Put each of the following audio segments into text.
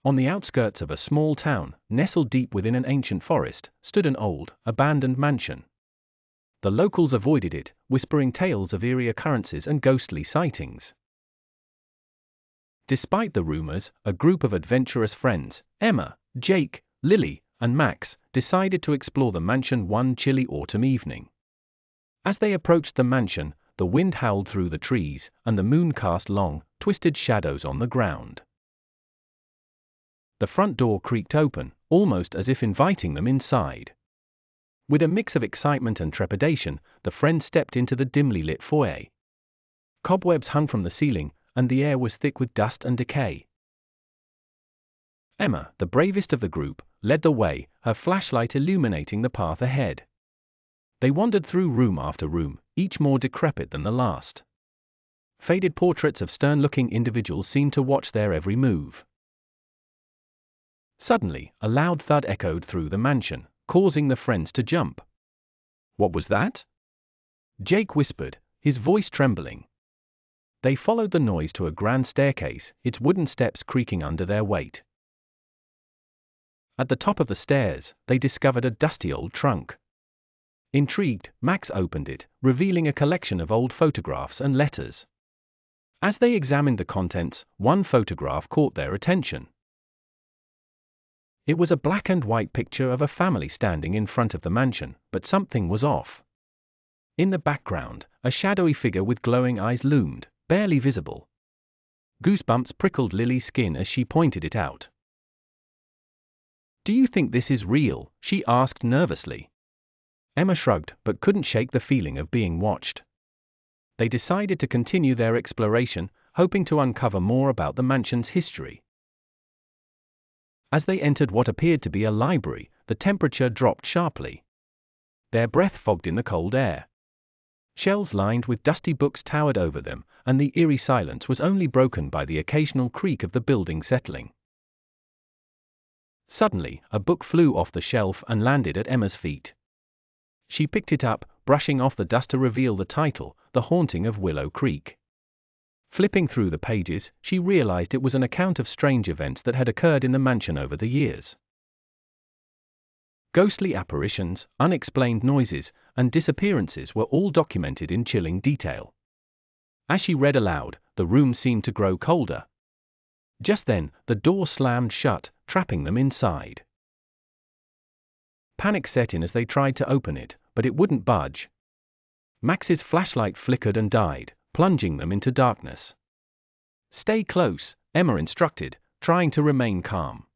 On the outskirts of a small town, nestled deep within an ancient forest, stood an old, abandoned mansion. The locals avoided it, whispering tales of eerie occurrences and ghostly sightings. Despite the rumors, a group of adventurous friends, Emma, Jake, Lily, and Max, decided to explore the mansion one chilly autumn evening. As they approached the mansion, the wind howled through the trees, and the moon cast long, twisted shadows on the ground. The front door creaked open, almost as if inviting them inside. With a mix of excitement and trepidation, the friends stepped into the dimly lit foyer. Cobwebs hung from the ceiling, and the air was thick with dust and decay. Emma, the bravest of the group, led the way, her flashlight illuminating the path ahead. They wandered through room after room, each more decrepit than the last. Faded portraits of stern-looking individuals seemed to watch their every move. Suddenly, a loud thud echoed through the mansion, causing the friends to jump. "What was that?" Jake whispered, his voice trembling. They followed the noise to a grand staircase, its wooden steps creaking under their weight. At the top of the stairs, they discovered a dusty old trunk. Intrigued, Max opened it, revealing a collection of old photographs and letters. As they examined the contents, one photograph caught their attention. It was a black and white picture of a family standing in front of the mansion, but something was off. In the background, a shadowy figure with glowing eyes loomed, barely visible. Goosebumps prickled Lily's skin as she pointed it out. "Do you think this is real?" she asked nervously. Emma shrugged, but couldn't shake the feeling of being watched. They decided to continue their exploration, hoping to uncover more about the mansion's history. As they entered what appeared to be a library, the temperature dropped sharply. Their breath fogged in the cold air. Shelves lined with dusty books towered over them, and the eerie silence was only broken by the occasional creak of the building settling. Suddenly, a book flew off the shelf and landed at Emma's feet. She picked it up, brushing off the dust to reveal the title, The Haunting of Willow Creek. Flipping through the pages, she realized it was an account of strange events that had occurred in the mansion over the years. Ghostly apparitions, unexplained noises, and disappearances were all documented in chilling detail. As she read aloud, the room seemed to grow colder. Just then, the door slammed shut, trapping them inside. Panic set in as they tried to open it, but it wouldn't budge. Max's flashlight flickered and died, plunging them into darkness. "Stay close," Emma instructed, trying to remain calm.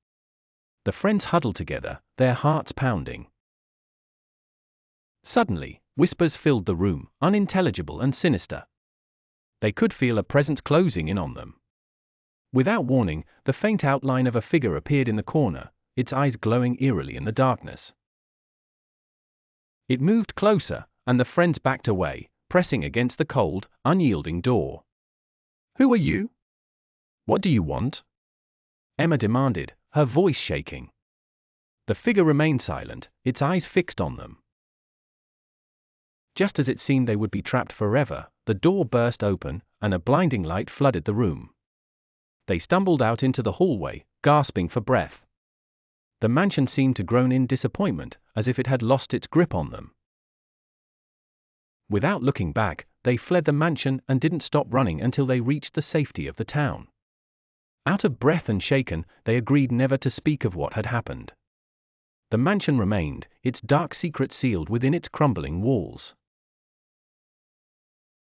The friends huddled together, their hearts pounding. Suddenly, whispers filled the room, unintelligible and sinister. They could feel a presence closing in on them. Without warning, the faint outline of a figure appeared in the corner, its eyes glowing eerily in the darkness. It moved closer, and the friends backed away, pressing against the cold, unyielding door. "Who are you? What do you want?" Emma demanded, her voice shaking. The figure remained silent, its eyes fixed on them. Just as it seemed they would be trapped forever, the door burst open, and a blinding light flooded the room. They stumbled out into the hallway, gasping for breath. The mansion seemed to groan in disappointment, as if it had lost its grip on them. Without looking back, they fled the mansion and didn't stop running until they reached the safety of the town. Out of breath and shaken, they agreed never to speak of what had happened. The mansion remained, its dark secret sealed within its crumbling walls.